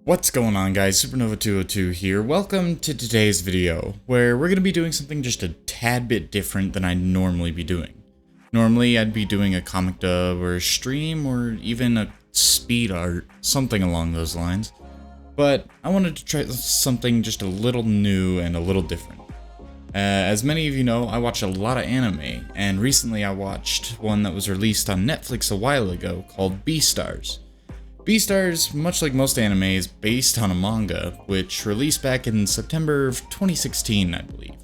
What's going on, guys? Supernova202 here. Welcome to today's video, where we're going to be doing something just a tad bit different than I'd normally be doing. Normally, I'd be doing a comic dub or a stream or even a speed art, something along those lines. But I wanted to try something just a little new and a little different. As many of you know, I watch a lot of anime, and recently I watched one that was released on Netflix a while ago called Beastars. Beastars, much like most anime, is based on a manga, which released back in September of 2016, I believe.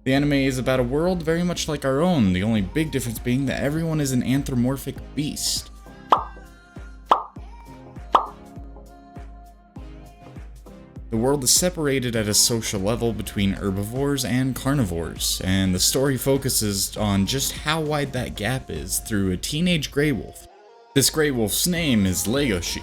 The anime is about a world very much like our own, the only big difference being that everyone is an anthropomorphic beast. The world is separated at a social level between herbivores and carnivores, and the story focuses on just how wide that gap is through a teenage grey wolf. This grey wolf's name is Legoshi.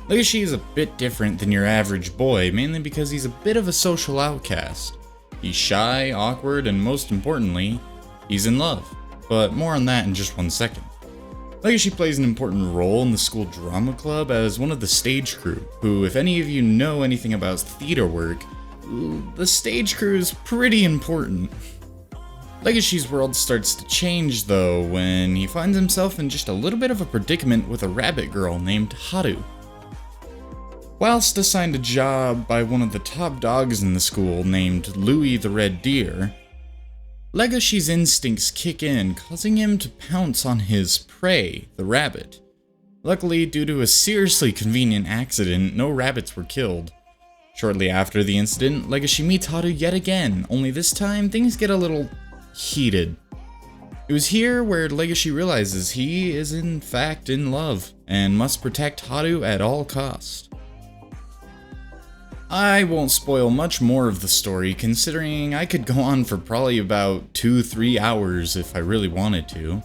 Legoshi is a bit different than your average boy, mainly because he's a bit of a social outcast. He's shy, awkward, and most importantly, he's in love. But more on that in just one second. Legoshi plays an important role in the school drama club as one of the stage crew, who, if any of you know anything about theater work, the stage crew is pretty important. Legoshi's world starts to change though when he finds himself in just a little bit of a predicament with a rabbit girl named Haru. Whilst assigned a job by one of the top dogs in the school named Louis the Red Deer, Legoshi's instincts kick in, causing him to pounce on his prey, the rabbit. Luckily, due to a seriously convenient accident, no rabbits were killed. Shortly after the incident, Legoshi meets Haru yet again, only this time things get a little heated. It was here where Legoshi realizes he is in fact in love and must protect Haru at all costs. I won't spoil much more of the story, considering I could go on for probably about 2-3 hours if I really wanted to.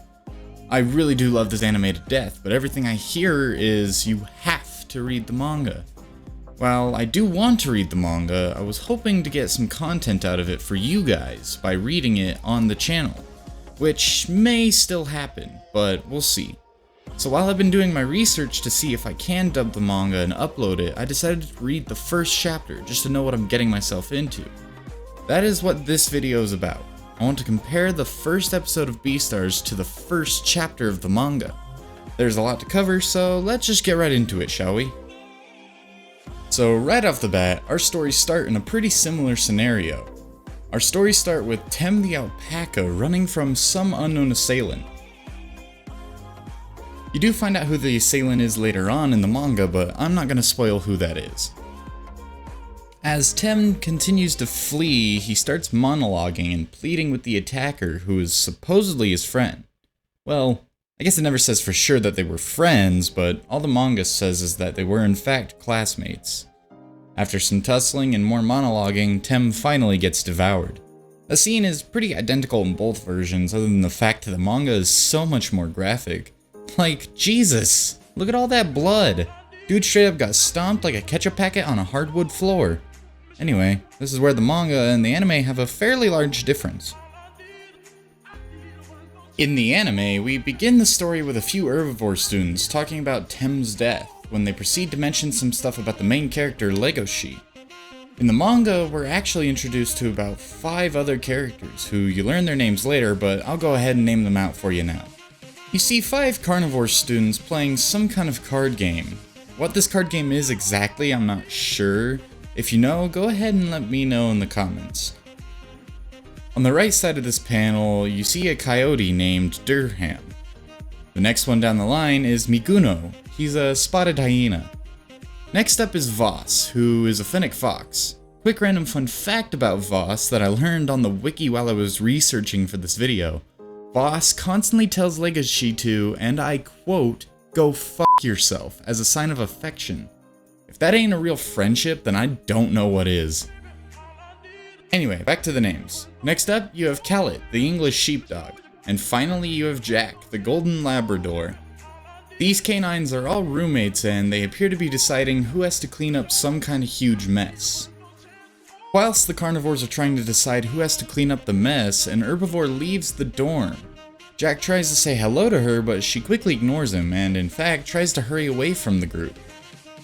I really do love this anime to death, but everything I hear is you have to read the manga. While I do want to read the manga, I was hoping to get some content out of it for you guys by reading it on the channel, which may still happen, but we'll see. So while I've been doing my research to see if I can dub the manga and upload it, I decided to read the first chapter just to know what I'm getting myself into. That is what this video is about. I want to compare the first episode of Beastars to the first chapter of the manga. There's a lot to cover, so let's just get right into it, shall we? So right off the bat, our stories start in a pretty similar scenario. Our stories start with Tem the alpaca running from some unknown assailant. You do find out who the assailant is later on in the manga, but I'm not going to spoil who that is. As Tem continues to flee, he starts monologuing and pleading with the attacker, who is supposedly his friend. Well, I guess it never says for sure that they were friends, but all the manga says is that they were in fact classmates. After some tussling and more monologuing, Tem finally gets devoured. The scene is pretty identical in both versions, other than the fact that the manga is so much more graphic. Like, Jesus! Look at all that blood! Dude straight up got stomped like a ketchup packet on a hardwood floor. Anyway, this is where the manga and the anime have a fairly large difference. In the anime, we begin the story with a few herbivore students talking about Tem's death, when they proceed to mention some stuff about the main character, Legoshi. In the manga, we're actually introduced to about 5 other characters, who you learn their names later, but I'll go ahead and name them out for you now. You see 5 carnivore students playing some kind of card game. What this card game is exactly, I'm not sure. If you know, go ahead and let me know in the comments. On the right side of this panel, you see a coyote named Durham. The next one down the line is Miguno. He's a spotted hyena. Next up is Voss, who is a fennec fox. Quick random fun fact about Voss that I learned on the wiki while I was researching for this video. Voss constantly tells Legoshi to, and I quote, "Go fuck yourself," as a sign of affection. If that ain't a real friendship, then I don't know what is. Anyway, back to the names. Next up, you have Callet, the English sheepdog. And finally, you have Jack, the golden Labrador. These canines are all roommates and they appear to be deciding who has to clean up some kind of huge mess. Whilst the carnivores are trying to decide who has to clean up the mess, an herbivore leaves the dorm. Jack tries to say hello to her, but she quickly ignores him and in fact tries to hurry away from the group.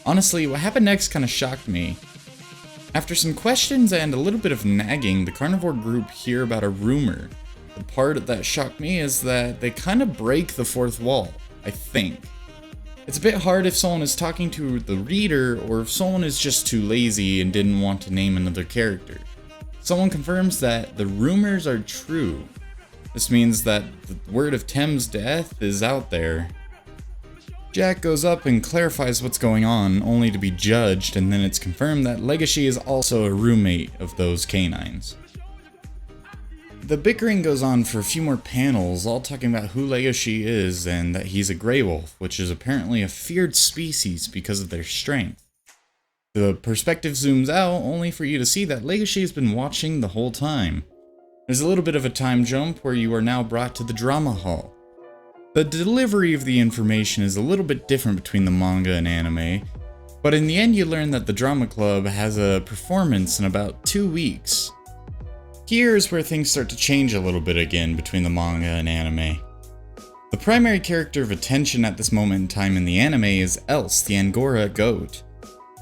Honestly, what happened next kinda shocked me. After some questions and a little bit of nagging, the carnivore group hear about a rumor. The part that shocked me is that they kinda break the fourth wall, I think. It's a bit hard if someone is talking to the reader or if someone is just too lazy and didn't want to name another character. Someone confirms that the rumors are true. This means that the word of Tem's death is out there. Jack goes up and clarifies what's going on, only to be judged, and then it's confirmed that Legacy is also a roommate of those canines. The bickering goes on for a few more panels, all talking about who Legacy is and that he's a Grey Wolf, which is apparently a feared species because of their strength. The perspective zooms out, only for you to see that Legacy has been watching the whole time. There's a little bit of a time jump where you are now brought to the drama hall. The delivery of the information is a little bit different between the manga and anime, but in the end you learn that the drama club has a performance in about 2 weeks. Here's where things start to change a little bit again between the manga and anime. The primary character of attention at this moment in time in the anime is Else, the Angora goat.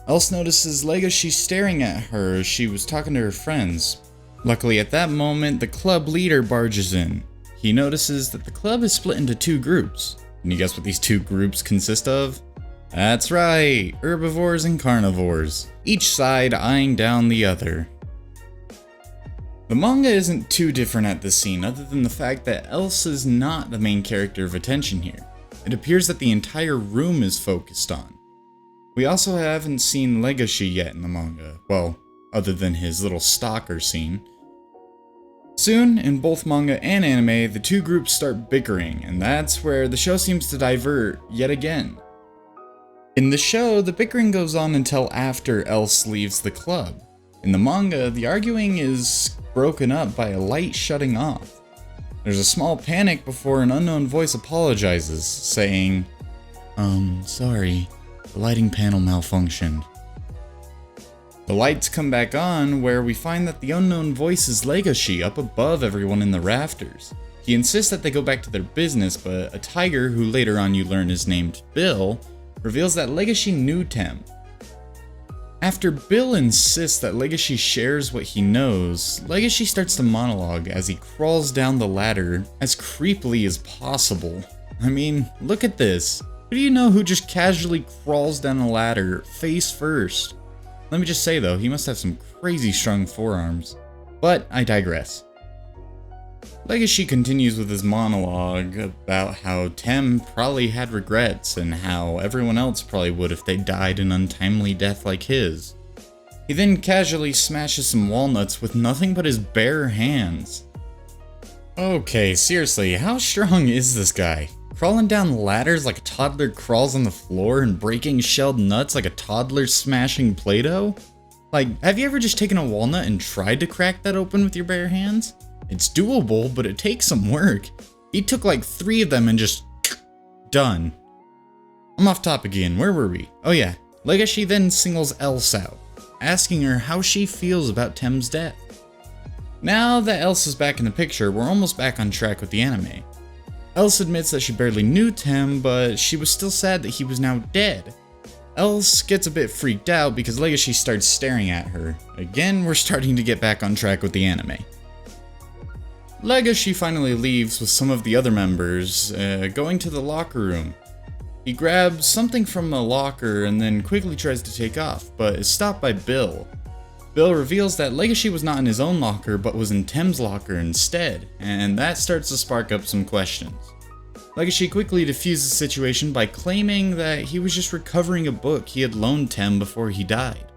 Else notices Legacy staring at her as she was talking to her friends. Luckily at that moment, the club leader barges in. He notices that the club is split into 2 groups. Can you guess what these 2 groups consist of? That's right, herbivores and carnivores, each side eyeing down the other. The manga isn't too different at this scene other than the fact that Else is not the main character of attention here. It appears that the entire room is focused on. We also haven't seen Legacy yet in the manga, well, other than his little stalker scene. Soon, in both manga and anime, the 2 groups start bickering, and that's where the show seems to divert yet again. In the show, the bickering goes on until after Else leaves the club. In the manga, the arguing is broken up by a light shutting off. There's a small panic before an unknown voice apologizes, saying, sorry, the lighting panel malfunctioned. The lights come back on, where we find that the unknown voice is Legacy up above everyone in the rafters. He insists that they go back to their business, but a tiger, who later on you learn is named Bill, reveals that Legacy knew Tem. After Bill insists that Legacy shares what he knows, Legacy starts to monologue as he crawls down the ladder as creepily as possible. I mean, look at this. Who do you know who just casually crawls down a ladder face first? Let me just say though, he must have some crazy strong forearms. But I digress. Legacy continues with his monologue about how Tem probably had regrets and how everyone else probably would if they died an untimely death like his. He then casually smashes some walnuts with nothing but his bare hands. Okay, seriously, how strong is this guy? Crawling down ladders like a toddler crawls on the floor and breaking shelled nuts like a toddler smashing Play-Doh? Like, have you ever just taken a walnut and tried to crack that open with your bare hands? It's doable, but it takes some work. He took like 3 of them and just done. I'm off topic again, where were we? Oh yeah, Legacy then singles Else out, asking her how she feels about Tem's death. Now that Else is back in the picture, we're almost back on track with the anime. Else admits that she barely knew Tem, but she was still sad that he was now dead. Else gets a bit freaked out because Legacy starts staring at her. Again, we're starting to get back on track with the anime. Legacy finally leaves with some of the other members, going to the locker room. He grabs something from a locker and then quickly tries to take off, but is stopped by Bill. Bill reveals that Legacy was not in his own locker, but was in Tem's locker instead, and that starts to spark up some questions. Legacy quickly diffuses the situation by claiming that he was just recovering a book he had loaned Tem before he died.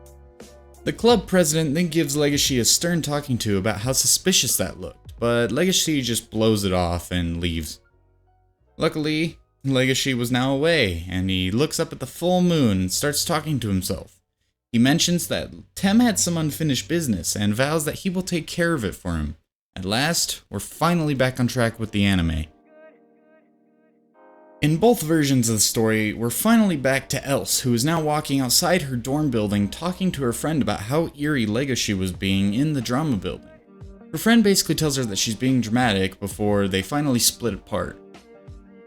The club president then gives Legacy a stern talking to about how suspicious that looked, but Legacy just blows it off and leaves. Luckily, Legacy was now away, and he looks up at the full moon and starts talking to himself. He mentions that Tem had some unfinished business and vows that he will take care of it for him. At last, we're finally back on track with the anime. In both versions of the story, we're finally back to Else, who is now walking outside her dorm building talking to her friend about how eerie Legacy was being in the drama building. Her friend basically tells her that she's being dramatic before they finally split apart.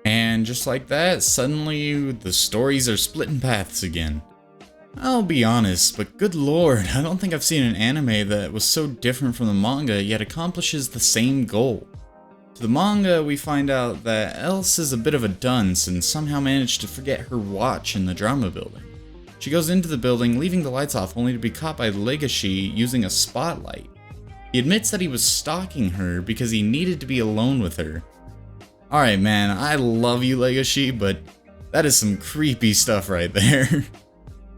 And just like that, suddenly the stories are splitting paths again. I'll be honest, but good lord, I don't think I've seen an anime that was so different from the manga yet accomplishes the same goal. To the manga, we find out that Else is a bit of a dunce and somehow managed to forget her watch in the drama building. She goes into the building, leaving the lights off only to be caught by Legacy using a spotlight. He admits that he was stalking her because he needed to be alone with her. Alright man, I love you Legacy, but that is some creepy stuff right there.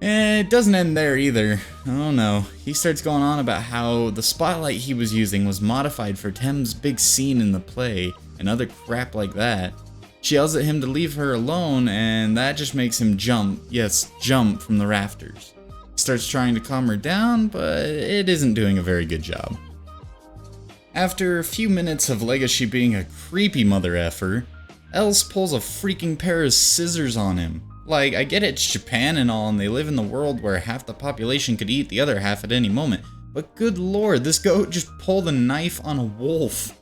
And it doesn't end there either. Oh no, he starts going on about how the spotlight he was using was modified for Tem's big scene in the play and other crap like that. She yells at him to leave her alone and that just makes him jump, yes, jump from the rafters. He starts trying to calm her down, but it isn't doing a very good job. After a few minutes of Legacy being a creepy mother effer, Else pulls a freaking pair of scissors on him. Like, I get it's Japan and all, and they live in the world where half the population could eat the other half at any moment, but good lord, this goat just pulled a knife on a wolf.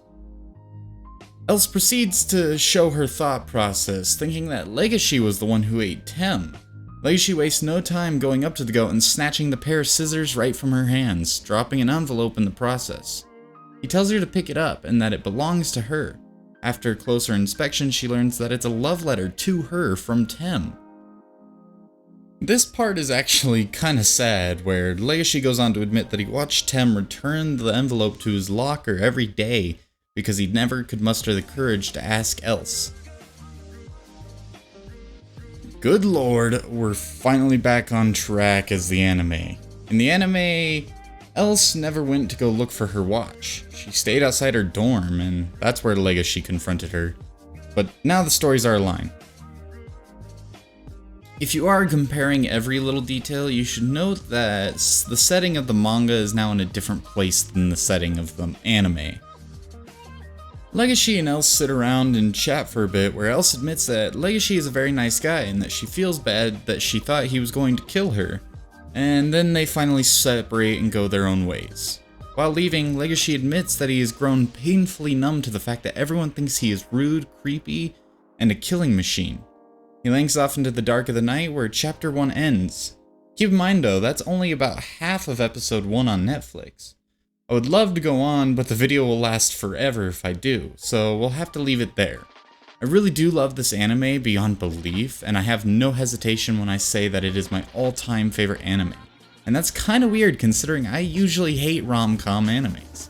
Else proceeds to show her thought process, thinking that Legacy was the one who ate Tem. Legacy wastes no time going up to the goat and snatching the pair of scissors right from her hands, dropping an envelope in the process. He tells her to pick it up and that it belongs to her. After closer inspection, she learns that it's a love letter to her from Tem. This part is actually kinda sad, where Legacy goes on to admit that he watched Tem return the envelope to his locker every day because he never could muster the courage to ask Else. Good lord, we're finally back on track as the anime. In the anime, Else never went to go look for her watch. She stayed outside her dorm, and that's where Legacy confronted her. But now the stories are aligned. If you are comparing every little detail, you should note that the setting of the manga is now in a different place than the setting of the anime. Legacy and Else sit around and chat for a bit, where Else admits that Legacy is a very nice guy and that she feels bad that she thought he was going to kill her. And then they finally separate and go their own ways. While leaving, Legacy admits that he has grown painfully numb to the fact that everyone thinks he is rude, creepy, and a killing machine. He lanks off into the dark of the night where chapter 1 ends. Keep in mind though, that's only about half of episode 1 on Netflix. I would love to go on, but the video will last forever if I do, so we'll have to leave it there. I really do love this anime beyond belief, and I have no hesitation when I say that it is my all-time favorite anime. And that's kinda weird considering I usually hate rom-com animes.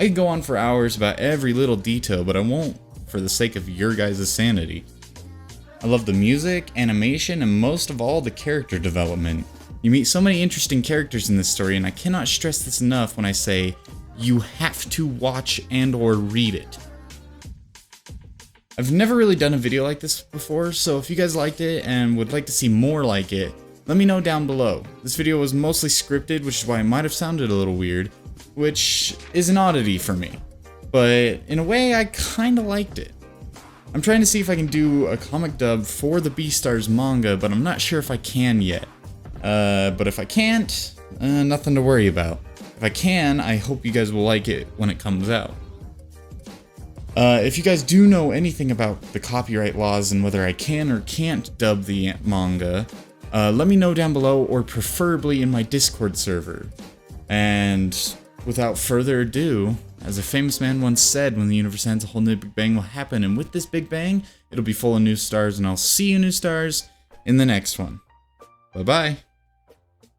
I could go on for hours about every little detail, but I won't for the sake of your guys' sanity. I love the music, animation, and most of all, the character development. You meet so many interesting characters in this story, and I cannot stress this enough when I say, you have to watch and or read it. I've never really done a video like this before, so if you guys liked it and would like to see more like it, let me know down below. This video was mostly scripted, which is why it might have sounded a little weird, which is an oddity for me. But in a way, I kinda liked it. I'm trying to see if I can do a comic dub for the Beastars manga, but I'm not sure if I can yet. But if I can't, nothing to worry about. If I can, I hope you guys will like it when it comes out. If you guys do know anything about the copyright laws and whether I can or can't dub the manga, let me know down below or preferably in my Discord server. And without further ado, as a famous man once said, when the universe ends, a whole new Big Bang will happen, and with this Big Bang, it'll be full of new stars, and I'll see you new stars in the next one. Bye-bye.